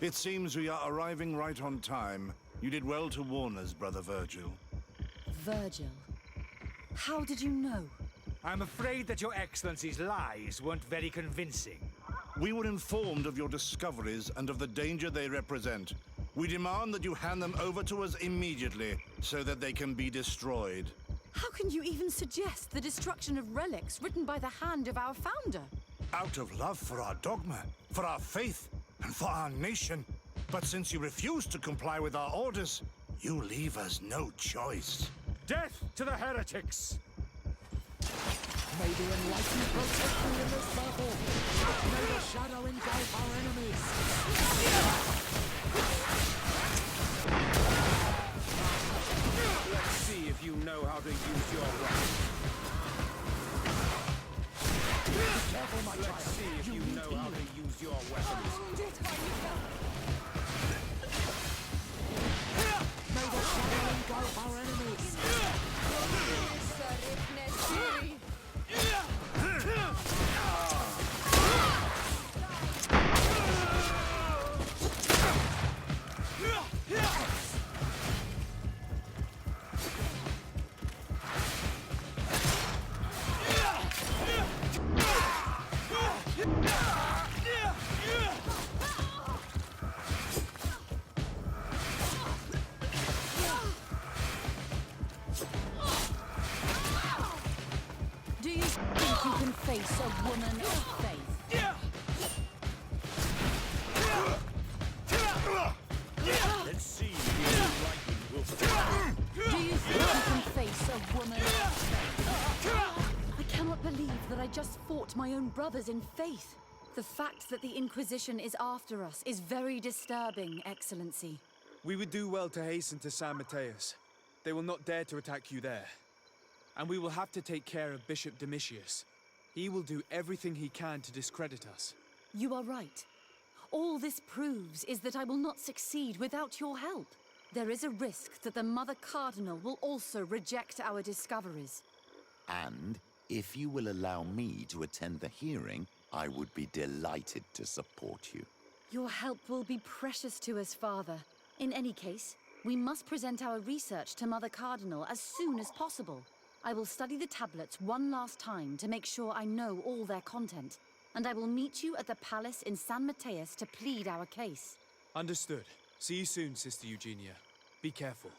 It seems we are arriving right on time. You did well to warn us, Brother Virgil. Virgil? How did you know? I'm afraid that Your Excellency's lies weren't very convincing. We were informed of your discoveries and of the danger they represent. We demand that you hand them over to us immediately, so that they can be destroyed. How can you even suggest the destruction of relics written by the hand of our founder? Out of love for our dogma, for our faith, and for our nation. But since you refuse to comply with our orders, you leave us no choice. Death to the heretics! May the enlightened protect you in this battle. May the shadow engulf our enemies. Let's see if you know how to use your weapon. Be careful, my child. Let's see if you know how to use your weapons. May the shadow engulf our enemies. Do you think you can face a woman of faith? Let's see if your lightning will strike. Do you think you can face a woman of faith? I cannot believe that I just fought my own brothers in faith. The fact that the Inquisition is after us is very disturbing, Excellency. We would do well to hasten to San Mateus. They will not dare to attack you there. And we will have to take care of Bishop Domitius. He will do everything he can to discredit us. You are right. All this proves is that I will not succeed without your help. There is a risk that the Mother Cardinal will also reject our discoveries. And if you will allow me to attend the hearing, I would be delighted to support you. Your help will be precious to us, Father. In any case, we must present our research to Mother Cardinal as soon as possible. I will study the tablets one last time to make sure I know all their content. And I will meet you at the palace in San Mateus to plead our case. Understood. See you soon, Sister Eugenia. Be careful.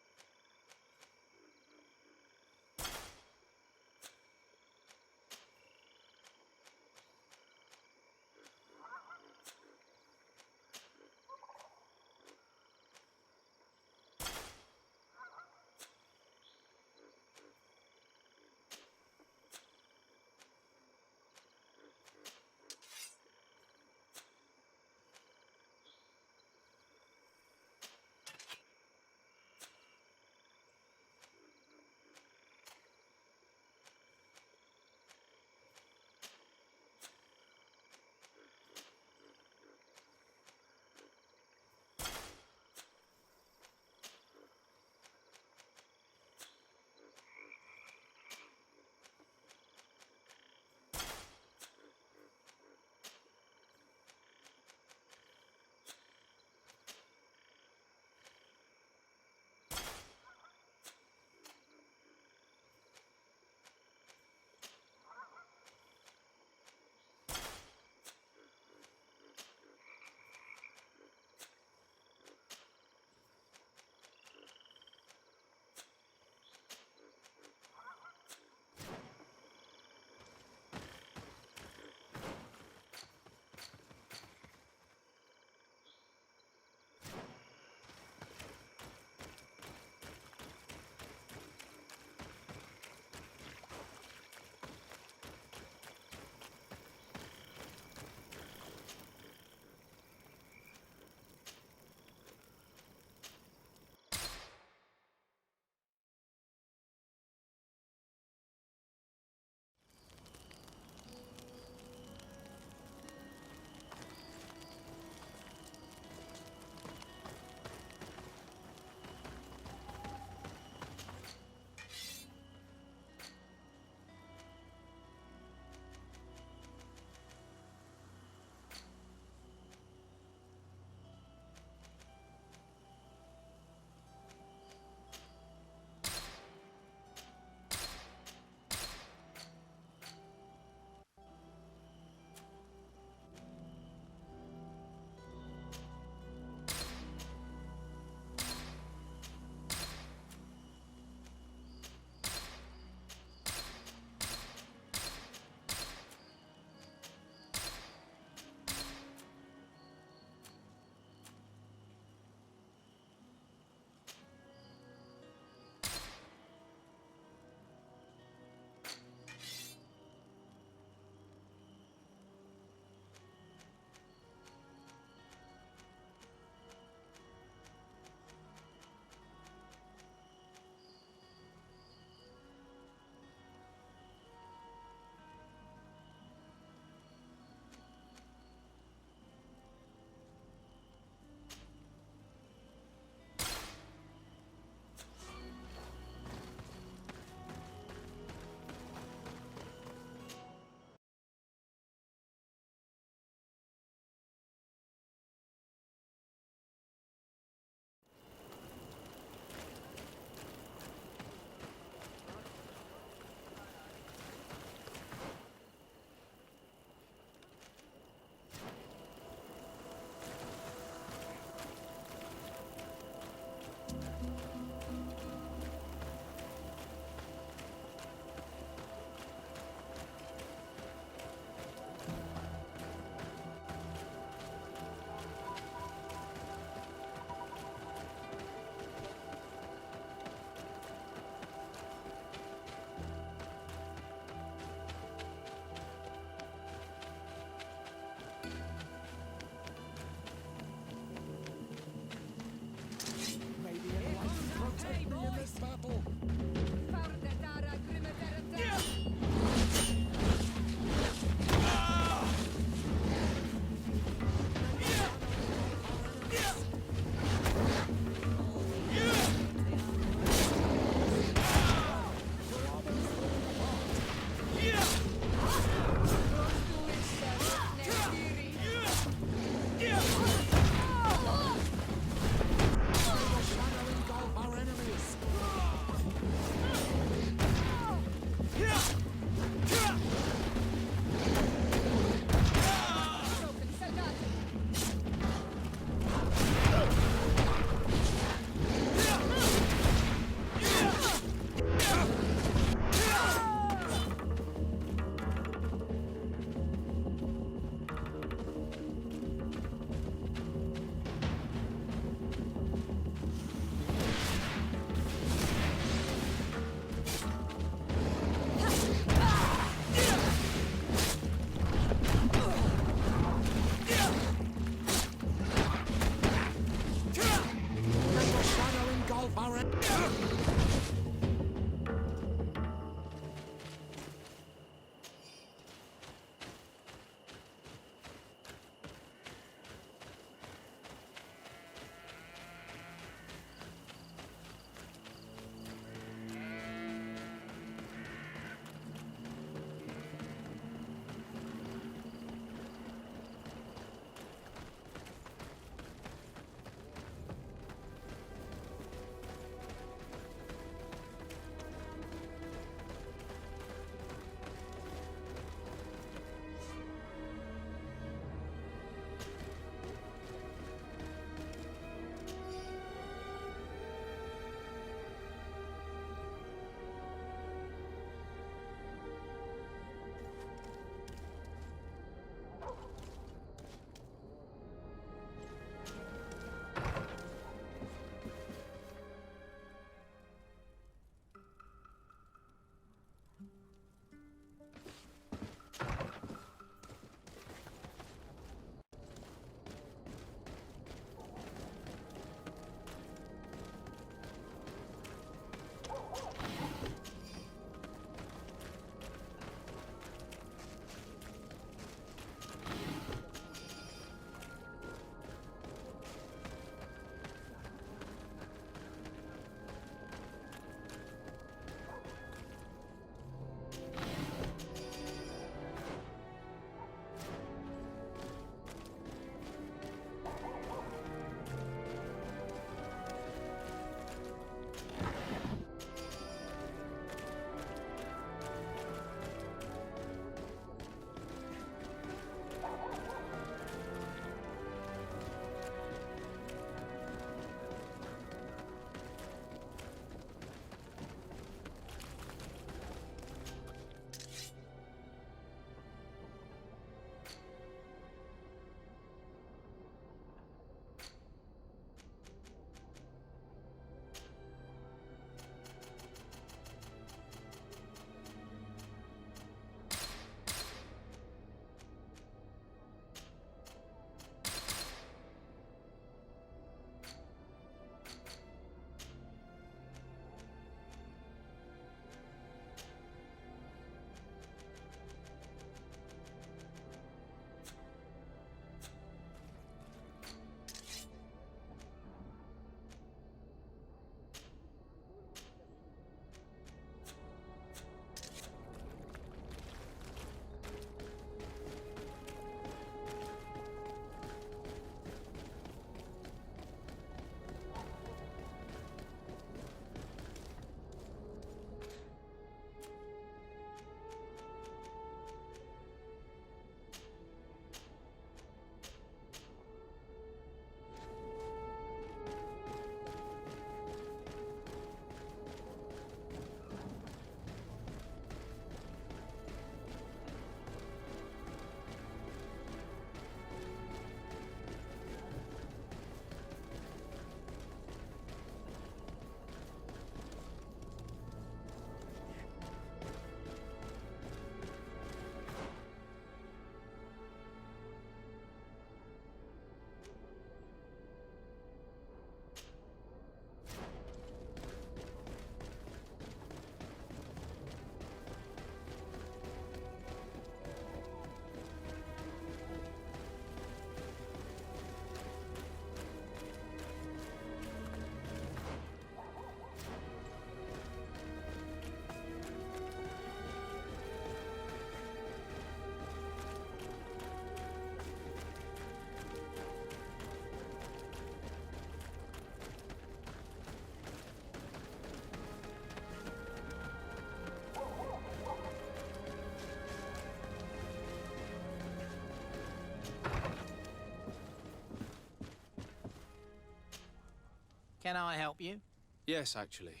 Can I help you? Yes, actually.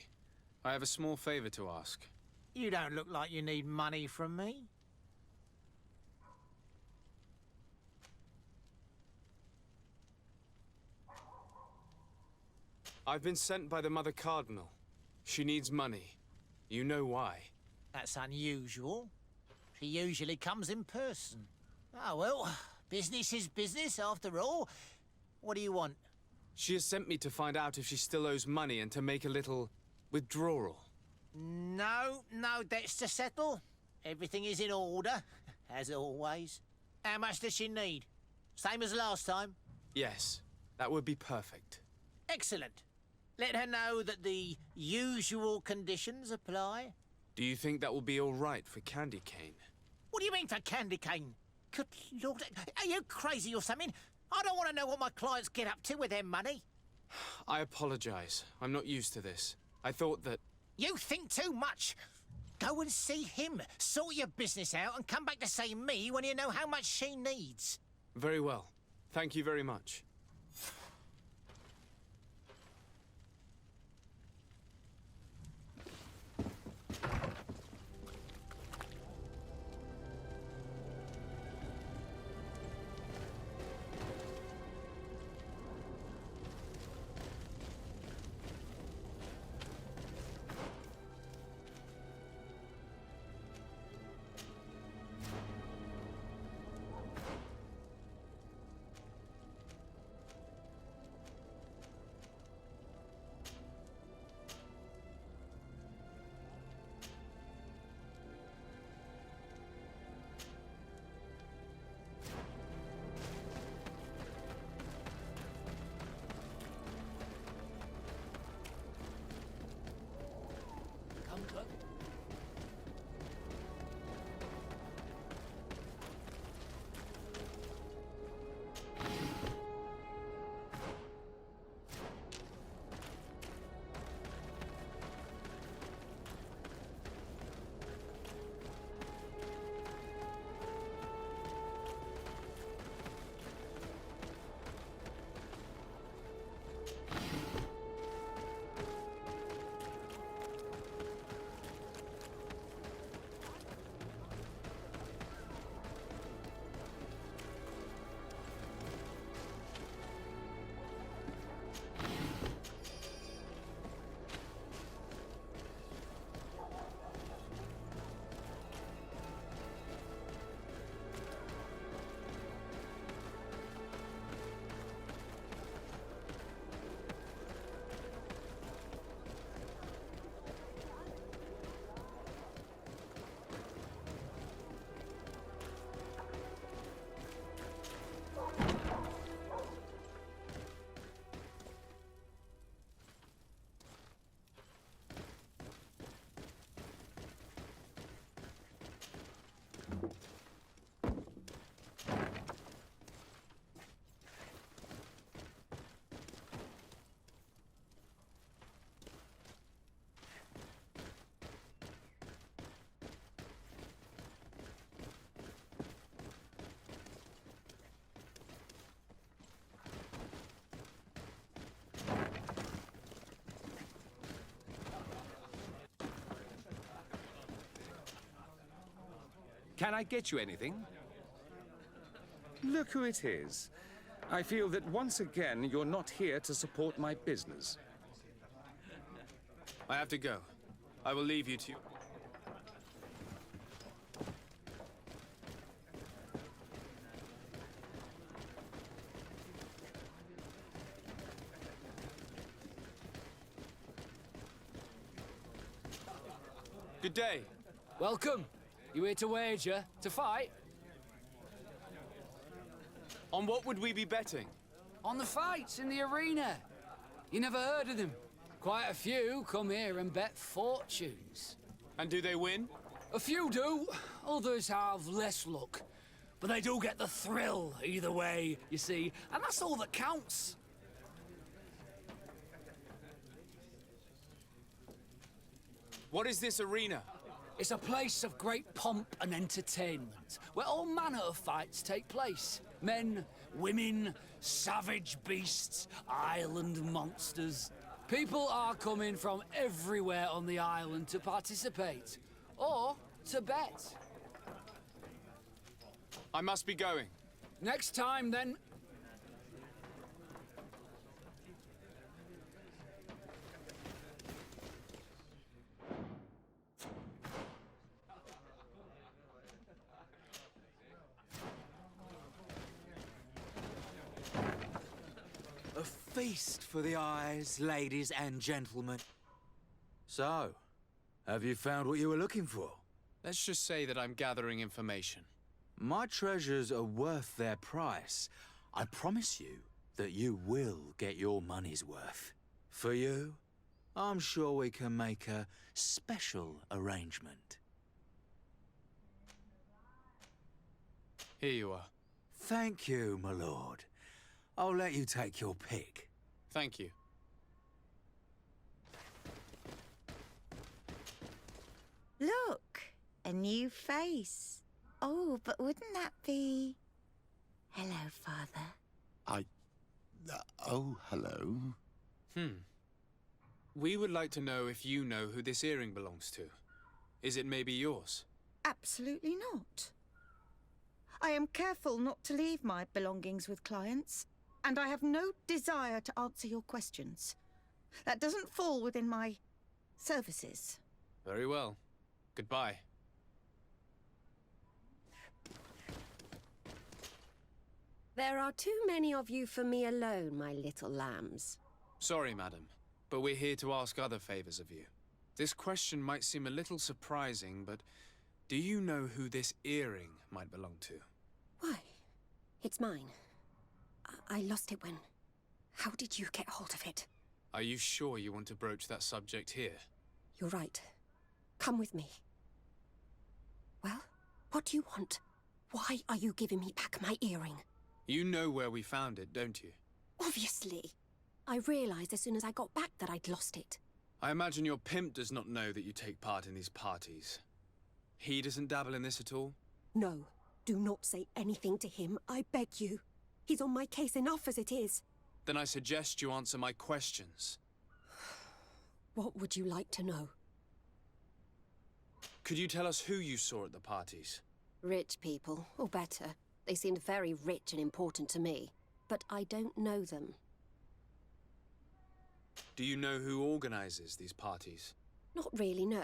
I have a small favor to ask. You don't look like you need money from me. I've been sent by the Mother Cardinal. She needs money. You know why. That's unusual. She usually comes in person. Oh, well, business is business after all. What do you want? She has sent me to find out if she still owes money and to make a little withdrawal. No debts to settle. Everything is in order, as always. How much does she need? Same as last time? Yes, that would be perfect. Excellent. Let her know that the usual conditions apply. Do you think that will be all right for Candy Cane? What do you mean for candy cane? Good Lord, are you crazy or something? I don't want to know what my clients get up to with their money. I apologize. I'm not used to this. I thought that... You think too much. Go and see him, sort your business out, and come back to see me when you know how much she needs. Very well. Thank you very much. Can I get you anything? Look who it is. I feel that once again you're not here to support my business. I have to go. I will leave you to... Good day. Welcome. You here to wager? To fight? On what would we be betting? On the fights in the arena. You never heard of them? Quite a few come here and bet fortunes. And do they win? A few do. Others have less luck. But they do get the thrill either way, you see. And that's all that counts. What is this arena? It's a place of great pomp and entertainment, where all manner of fights take place. Men, women, savage beasts, island monsters. People are coming from everywhere on the island to participate. Or to bet. I must be going. Next time, then. A feast for the eyes, ladies and gentlemen. So, have you found what you were looking for? Let's just say that I'm gathering information. My treasures are worth their price. I promise you that you will get your money's worth. For you, I'm sure we can make a special arrangement. Here you are. Thank you, my lord. I'll let you take your pick. Thank you. Look, a new face. Oh, but wouldn't that be... Hello, Father. Oh, hello. We would like to know if you know who this earring belongs to. Is it maybe yours? Absolutely not. I am careful not to leave my belongings with clients, and I have no desire to answer your questions. That doesn't fall within my services. Very well. Goodbye. There are too many of you for me alone, my little lambs. Sorry, madam, but we're here to ask other favors of you. This question might seem a little surprising, but do you know who this earring might belong to? Why? It's mine. I lost it when... How did you get hold of it? Are you sure you want to broach that subject here? You're right. Come with me. Well, what do you want? Why are you giving me back my earring? You know where we found it, don't you? Obviously. I realized as soon as I got back that I'd lost it. I imagine your pimp does not know that you take part in these parties. He doesn't dabble in this at all? No. Do not say anything to him, I beg you. He's on my case enough as it is. Then I suggest you answer my questions. What would you like to know? Could you tell us who you saw at the parties? Rich people, or better. They seemed very rich and important to me, but I don't know them. Do you know who organizes these parties? Not really, no.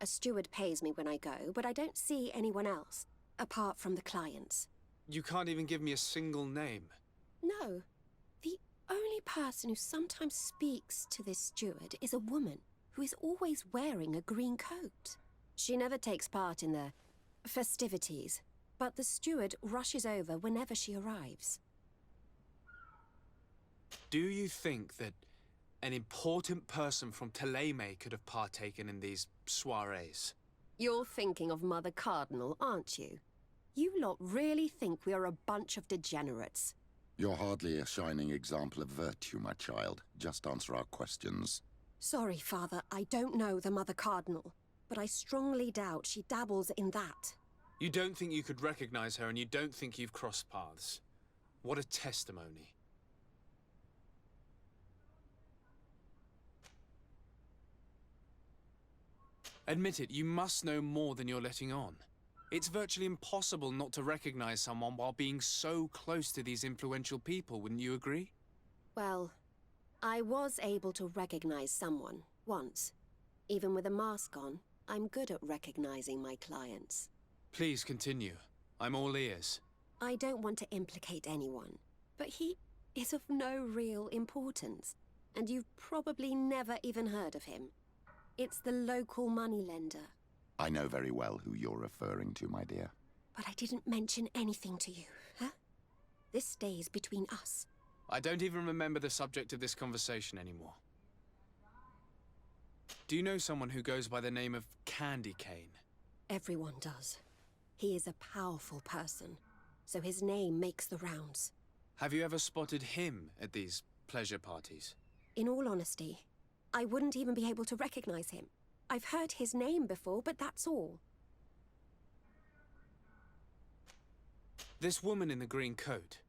A steward pays me when I go, but I don't see anyone else, apart from the clients. You can't even give me a single name. No. The only person who sometimes speaks to this steward is a woman who is always wearing a green coat. She never takes part in the festivities, but the steward rushes over whenever she arrives. Do you think that an important person from Teleme could have partaken in these soirees? You're thinking of Mother Cardinal, aren't you? You lot really think we are a bunch of degenerates. You're hardly a shining example of virtue, my child. Just answer our questions. Sorry, Father, I don't know the Mother Cardinal, but I strongly doubt she dabbles in that. You don't think you could recognize her, and you don't think you've crossed paths. What a testimony. Admit it, you must know more than you're letting on. It's virtually impossible not to recognize someone while being so close to these influential people, wouldn't you agree? Well, I was able to recognize someone, once. Even with a mask on, I'm good at recognizing my clients. Please continue. I'm all ears. I don't want to implicate anyone, but he is of no real importance, and you've probably never even heard of him. It's the local moneylender. I know very well who you're referring to, my dear. But I didn't mention anything to you, huh? This stays between us. I don't even remember the subject of this conversation anymore. Do you know someone who goes by the name of Candy Cane? Everyone does. He is a powerful person, so his name makes the rounds. Have you ever spotted him at these pleasure parties? In all honesty, I wouldn't even be able to recognize him. I've heard his name before, but that's all. This woman in the green coat,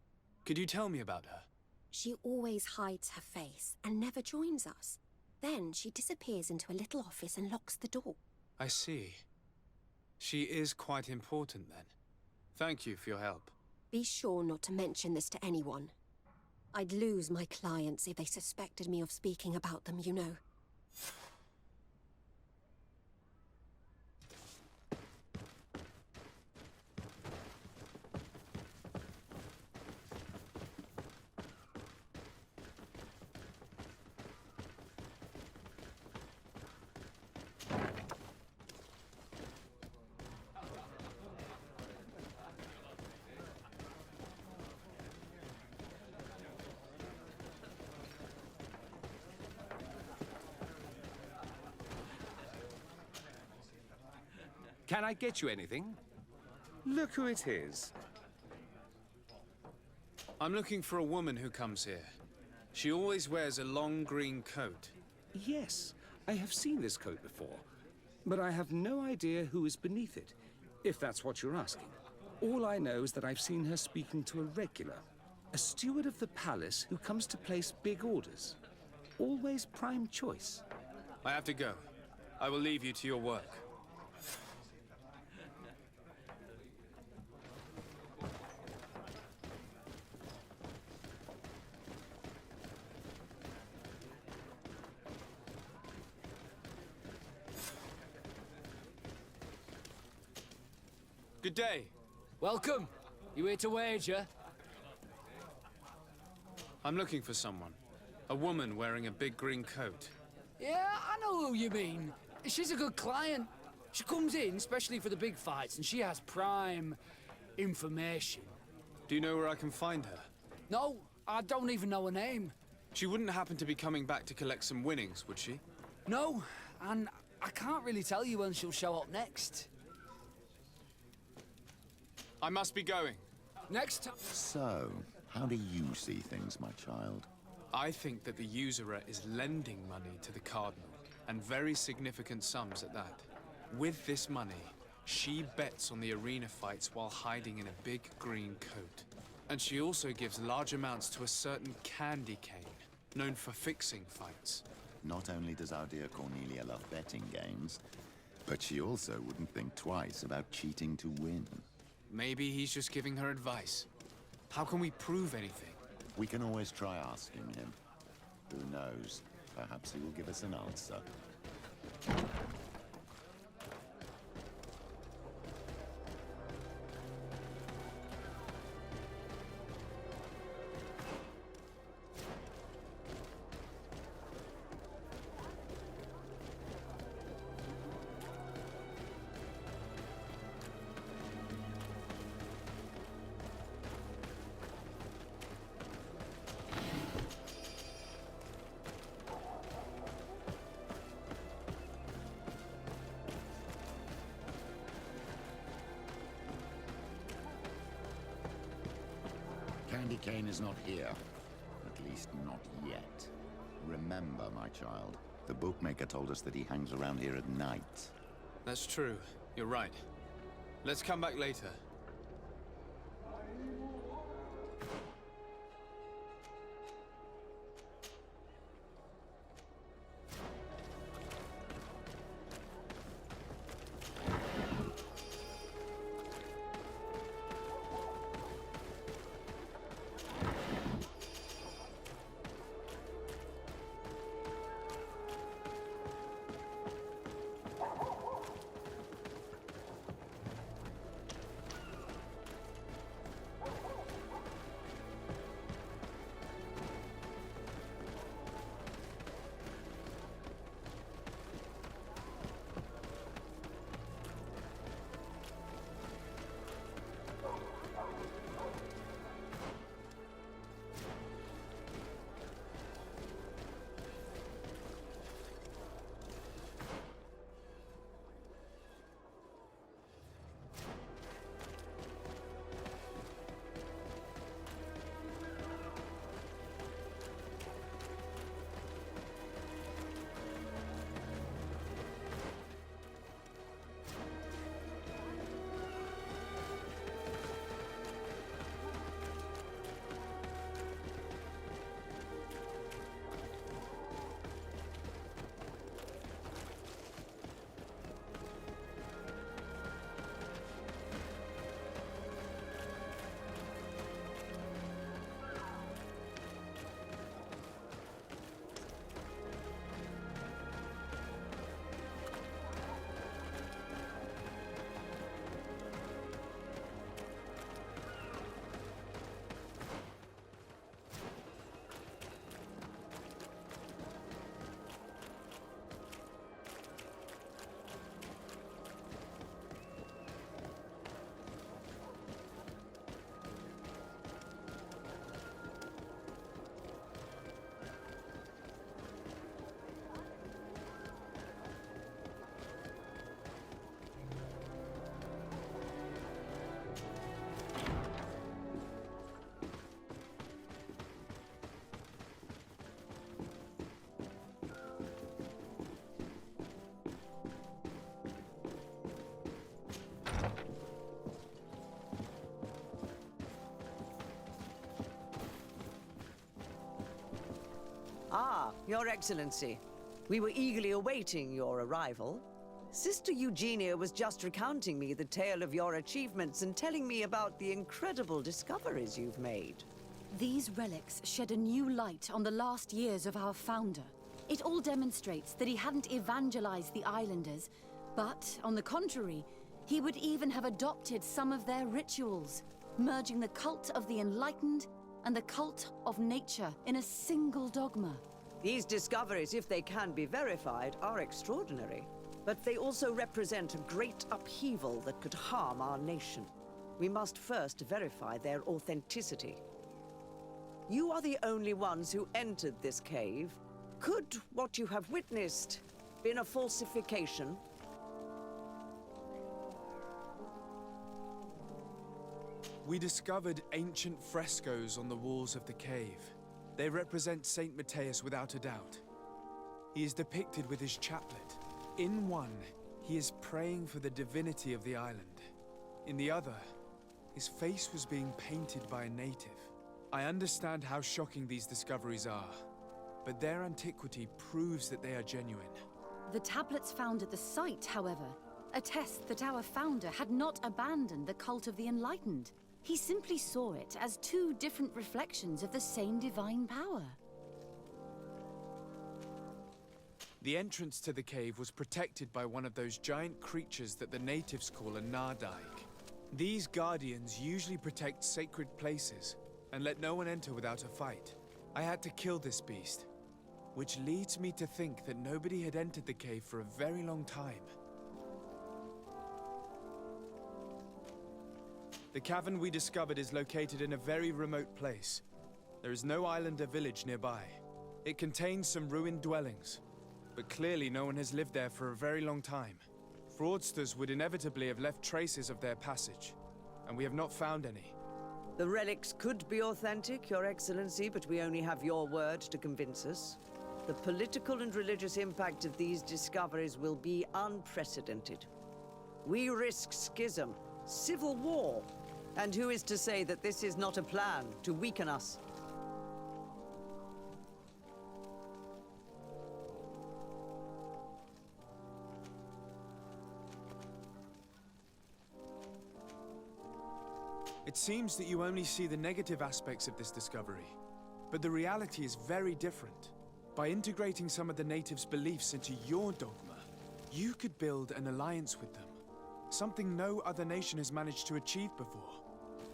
could you tell me about her? She always hides her face and never joins us. Then she disappears into a little office and locks the door. I see. She is quite important then. Thank you for your help. Be sure not to mention this to anyone. I'd lose my clients if they suspected me of speaking about them, you know. Can I get you anything? Look who it is. I'm looking for a woman who comes here. She always wears a long green coat. Yes, I have seen this coat before, but I have no idea who is beneath it, if that's what you're asking. All I know is that I've seen her speaking to a regular, a steward of the palace who comes to place big orders. Always prime choice. I have to go. I will leave you to your work. Good day. Welcome. You here to wager? I'm looking for someone. A woman wearing a big green coat. Yeah, I know who you mean. She's a good client. She comes in especially for the big fights, and she has prime information. Do you know where I can find her? No, I don't even know her name. She wouldn't happen to be coming back to collect some winnings, would she? No, and I can't really tell you when she'll show up next. I must be going. Next time. So, how do you see things, my child? I think that the usurer is lending money to the Cardinal, and very significant sums at that. With this money, she bets on the arena fights while hiding in a big green coat. And she also gives large amounts to a certain candy cane, known for fixing fights. Not only does our dear Cornelia love betting games, but she also wouldn't think twice about cheating to win. Maybe he's just giving her advice. How can we prove anything? We can always try asking him. Who knows? Perhaps he will give us an answer. Candy Cane is not here. At least not yet. Remember, my child, the bookmaker told us that he hangs around here at night. That's true. You're right. Let's come back later. Ah, Your Excellency. We were eagerly awaiting your arrival. Sister Eugenia was just recounting me the tale of your achievements and telling me about the incredible discoveries you've made. These relics shed a new light on the last years of our founder. It all demonstrates that he hadn't evangelized the islanders, but, on the contrary, he would even have adopted some of their rituals, merging the cult of the enlightened and the cult of nature in a single dogma. These discoveries, if they can be verified, are extraordinary. But they also represent a great upheaval that could harm our nation. We must first verify their authenticity. You are the only ones who entered this cave. Could what you have witnessed been a falsification? We discovered ancient frescoes on the walls of the cave. They represent Saint Matthias without a doubt. He is depicted with his chaplet. In one, he is praying for the divinity of the island. In the other, his face was being painted by a native. I understand how shocking these discoveries are, but their antiquity proves that they are genuine. The tablets found at the site, however, attest that our founder had not abandoned the cult of the enlightened. He simply saw it as two different reflections of the same divine power. The entrance to the cave was protected by one of those giant creatures that the natives call a nardaig. These guardians usually protect sacred places and let no one enter without a fight. I had to kill this beast, which leads me to think that nobody had entered the cave for a very long time. The cavern we discovered is located in a very remote place. There is no island or village nearby. It contains some ruined dwellings, but clearly no one has lived there for a very long time. Fraudsters would inevitably have left traces of their passage, and we have not found any. The relics could be authentic, Your Excellency, but we only have your word to convince us. The political and religious impact of these discoveries will be unprecedented. We risk schism, civil war, and who is to say that this is not a plan to weaken us? It seems that you only see the negative aspects of this discovery, but the reality is very different. By integrating some of the natives' beliefs into your dogma, you could build an alliance with them. Something no other nation has managed to achieve before.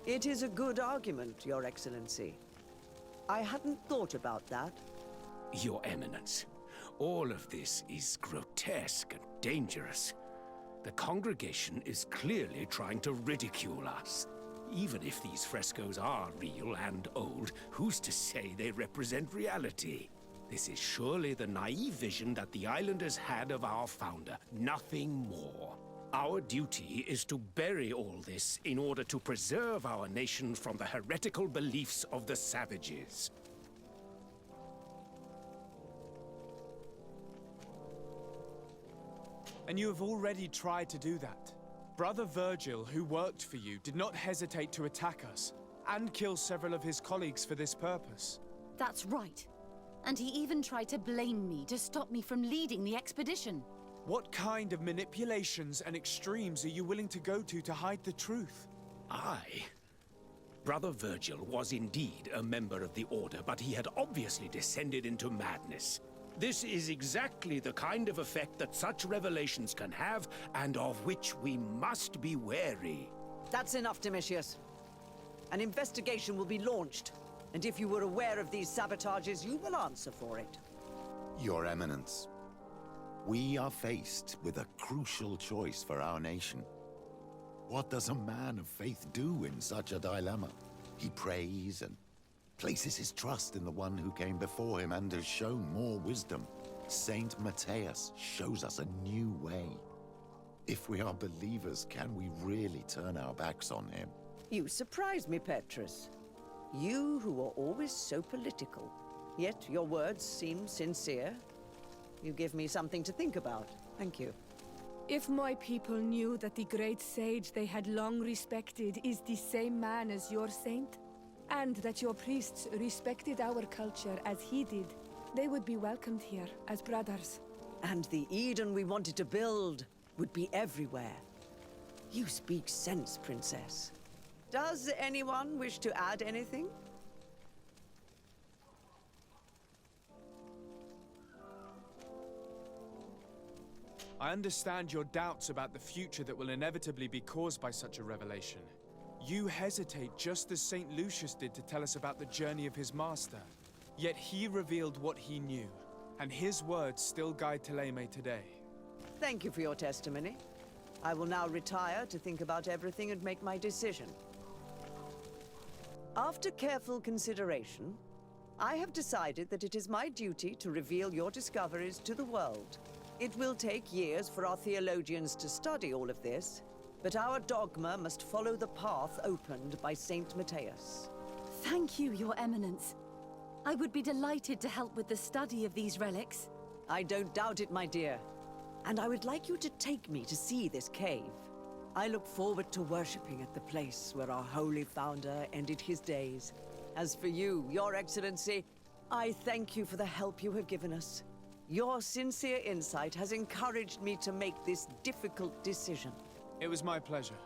It is a good argument, Your Excellency. I hadn't thought about that. Your Eminence, all of this is grotesque and dangerous. The congregation is clearly trying to ridicule us. Even if these frescoes are real and old, who's to say they represent reality? This is surely the naive vision that the islanders had of our founder, nothing more. Our duty is to bury all this in order to preserve our nation from the heretical beliefs of the savages. And you have already tried to do that. Brother Virgil, who worked for you, did not hesitate to attack us, and kill several of his colleagues for this purpose. That's right. And he even tried to blame me to stop me from leading the expedition. What kind of manipulations and extremes are you willing to go to hide the truth? Brother Virgil was indeed a member of the Order, but he had obviously descended into madness. This is exactly the kind of effect that such revelations can have, and of which we must be wary. That's enough, Domitius. An investigation will be launched, and if you were aware of these sabotages, you will answer for it. Your Eminence, we are faced with a crucial choice for our nation. What does a man of faith do in such a dilemma? He prays and places his trust in the one who came before him and has shown more wisdom. Saint Matthias shows us a new way. If we are believers, can we really turn our backs on him? You surprise me, Petrus. You who are always so political, yet your words seem sincere. You give me something to think about. Thank you. If my people knew that the great sage they had long respected is the same man as your saint, and that your priests respected our culture as he did, They would be welcomed here as brothers. And the Eden we wanted to build would be everywhere. You speak sense, Princess. Does anyone wish to add anything? I understand your doubts about the future that will inevitably be caused by such a revelation. You hesitate just as St. Lucius did to tell us about the journey of his master. Yet he revealed what he knew, and his words still guide Thélème today. Thank you for your testimony. I will now retire to think about everything and make my decision. After careful consideration, I have decided that it is my duty to reveal your discoveries to the world. It will take years for our theologians to study all of this, but our dogma must follow the path opened by Saint Matthias. Thank you, Your Eminence. I would be delighted to help with the study of these relics. I don't doubt it, my dear. And I would like you to take me to see this cave. I look forward to worshipping at the place where our holy founder ended his days. As for you, Your Excellency, I thank you for the help you have given us. Your sincere insight has encouraged me to make this difficult decision. It was my pleasure.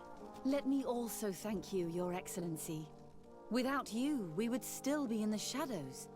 Let me also thank you, Your Excellency. Without you, we would still be in the shadows.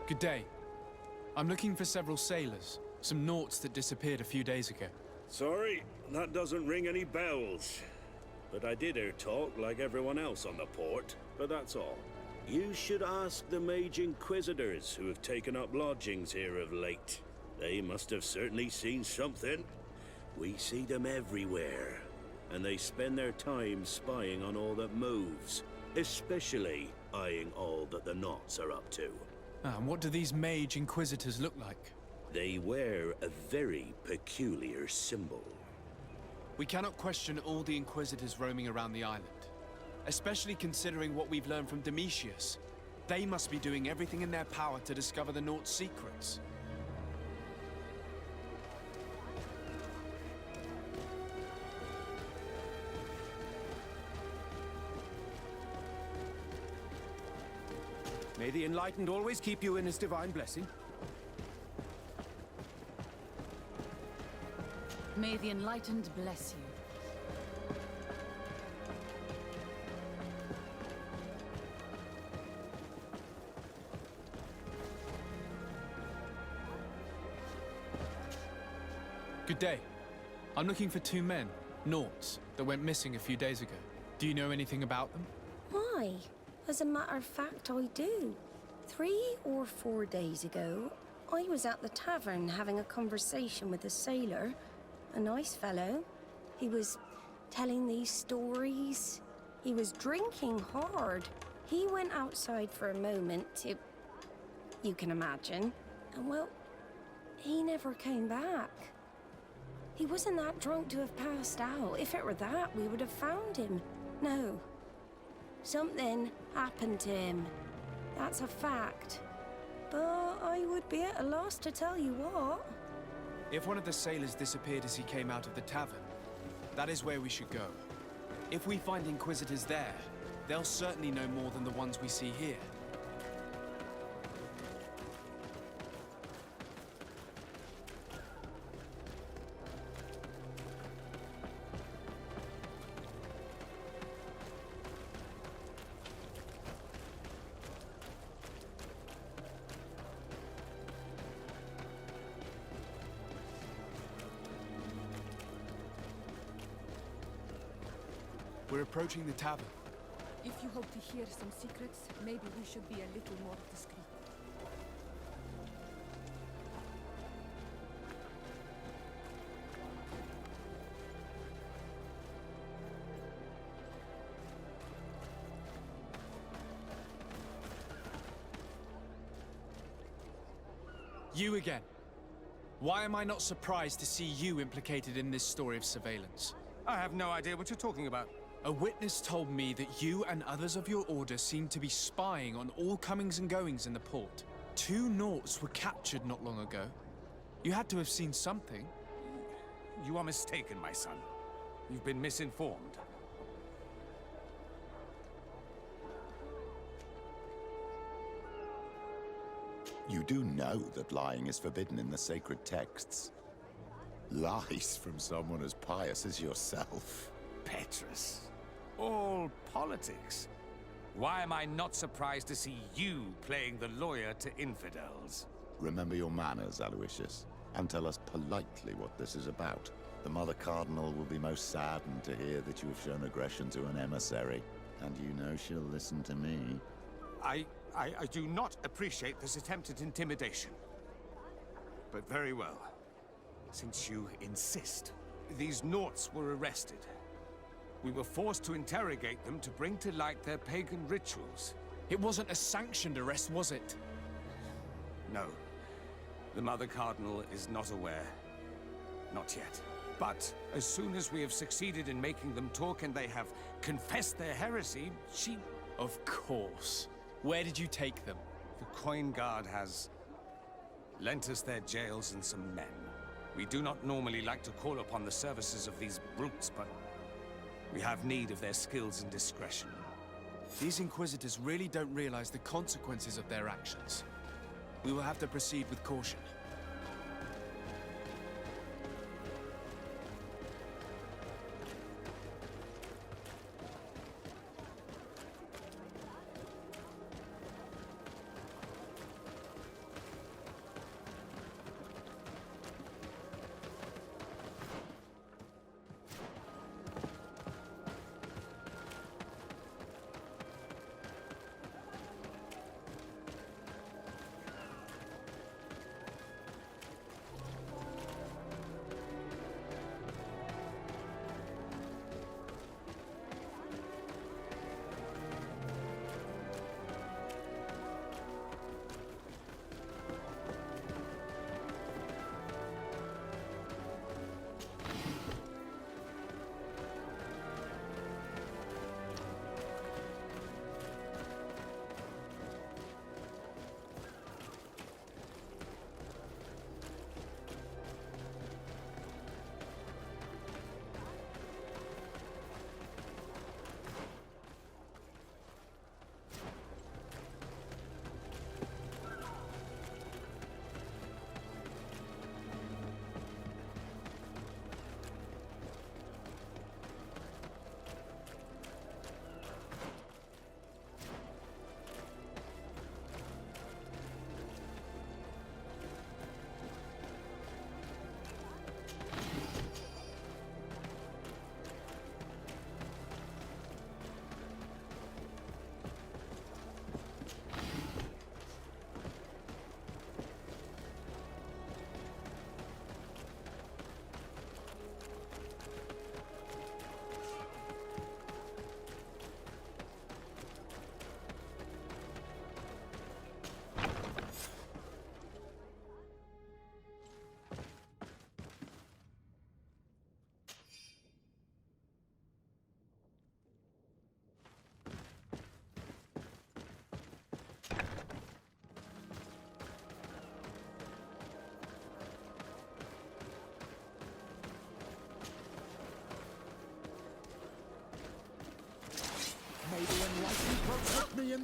Good day. I'm looking for several sailors. Some naughts that disappeared a few days ago. Sorry, that doesn't ring any bells. But I did hear talk like everyone else on the port, but that's all. You should ask the Mage Inquisitors who have taken up lodgings here of late. They must have certainly seen something. We see them everywhere, and they spend their time spying on all that moves, especially eyeing all that the Knots are up to. And what do these Mage Inquisitors look like? They wear a very peculiar symbol. We cannot question all the Inquisitors roaming around the island, especially considering what we've learned from Domitius. They must be doing everything in their power to discover the Naught's secrets. May the Enlightened always keep you in his divine blessing. May the Enlightened bless you. Good day. I'm looking for two men, Naughts, that went missing a few days ago. Do you know anything about them? Why? As a matter of fact, I do. 3 or 4 days ago, I was at the tavern having a conversation with a sailor. A nice fellow. He was telling these stories. He was drinking hard. He went outside for a moment to... you can imagine. And well, he never came back. He wasn't that drunk to have passed out. If it were that, we would have found him. No. Something happened to him. That's a fact. But I would be at a loss to tell you what. If one of the sailors disappeared as he came out of the tavern, that is where we should go. If we find Inquisitors there, they'll certainly know more than the ones we see here. We're approaching the tavern. If you hope to hear some secrets, maybe we should be a little more discreet. You again. Why am I not surprised to see you implicated in this story of surveillance? I have no idea what you're talking about. A witness told me that you and others of your order seem to be spying on all comings and goings in the port. 2 Naughts were captured not long ago. You had to have seen something. You are mistaken, my son. You've been misinformed. You do know that lying is forbidden in the sacred texts. Lies from someone as pious as yourself. Petrus. All politics. Why am I not surprised to see you playing the lawyer to infidels? Remember your manners, Aloysius, and tell us politely what this is about. The Mother Cardinal will be most saddened to hear that you have shown aggression to an emissary, and you know she'll listen to me. I do not appreciate this attempt at intimidation. But very well. Since you insist, these Naughts were arrested. We were forced to interrogate them to bring to light their pagan rituals. It wasn't a sanctioned arrest, was it? No. The Mother Cardinal is not aware. Not yet. But as soon as we have succeeded in making them talk and they have confessed their heresy, she... Of course. Where did you take them? The Coin Guard has lent us their jails and some men. We do not normally like to call upon the services of these brutes, but we have need of their skills and discretion. These Inquisitors really don't realize the consequences of their actions. We will have to proceed with caution.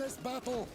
this battle!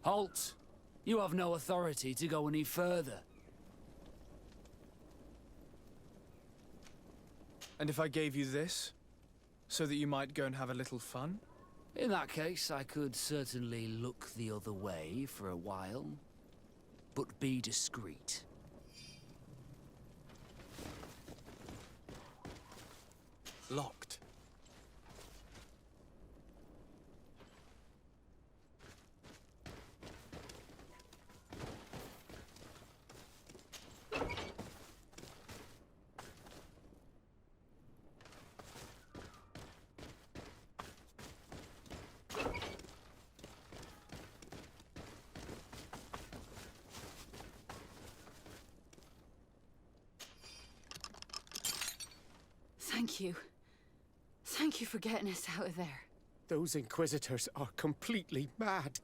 Halt! You have no authority to go any further. And if I gave you this, so that you might go and have a little fun? In that case, I could certainly look the other way for a while. But be discreet. Locked. Thank you. Thank you for getting us out of there. Those Inquisitors are completely mad.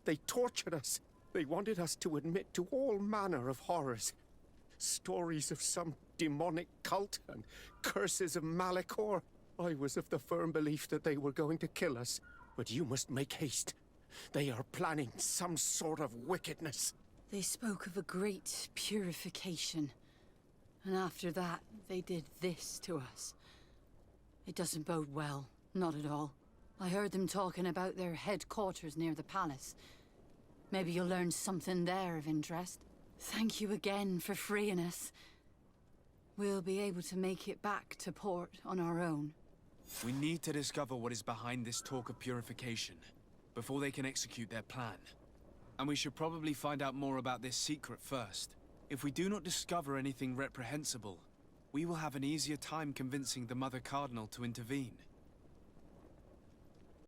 They tortured us. They wanted us to admit to all manner of horrors. Stories of some demonic cult and curses of Malachor. I was of the firm belief that they were going to kill us. But you must make haste. They are planning some sort of wickedness. They spoke of a great purification. And after that, they did this to us. It doesn't bode well, not at all. I heard them talking about their headquarters near the palace. Maybe you'll learn something there of interest. Thank you again for freeing us. We'll be able to make it back to port on our own. We need to discover what is behind this talk of purification, before they can execute their plan. And we should probably find out more about this secret first. If we do not discover anything reprehensible, we will have an easier time convincing the Mother Cardinal to intervene.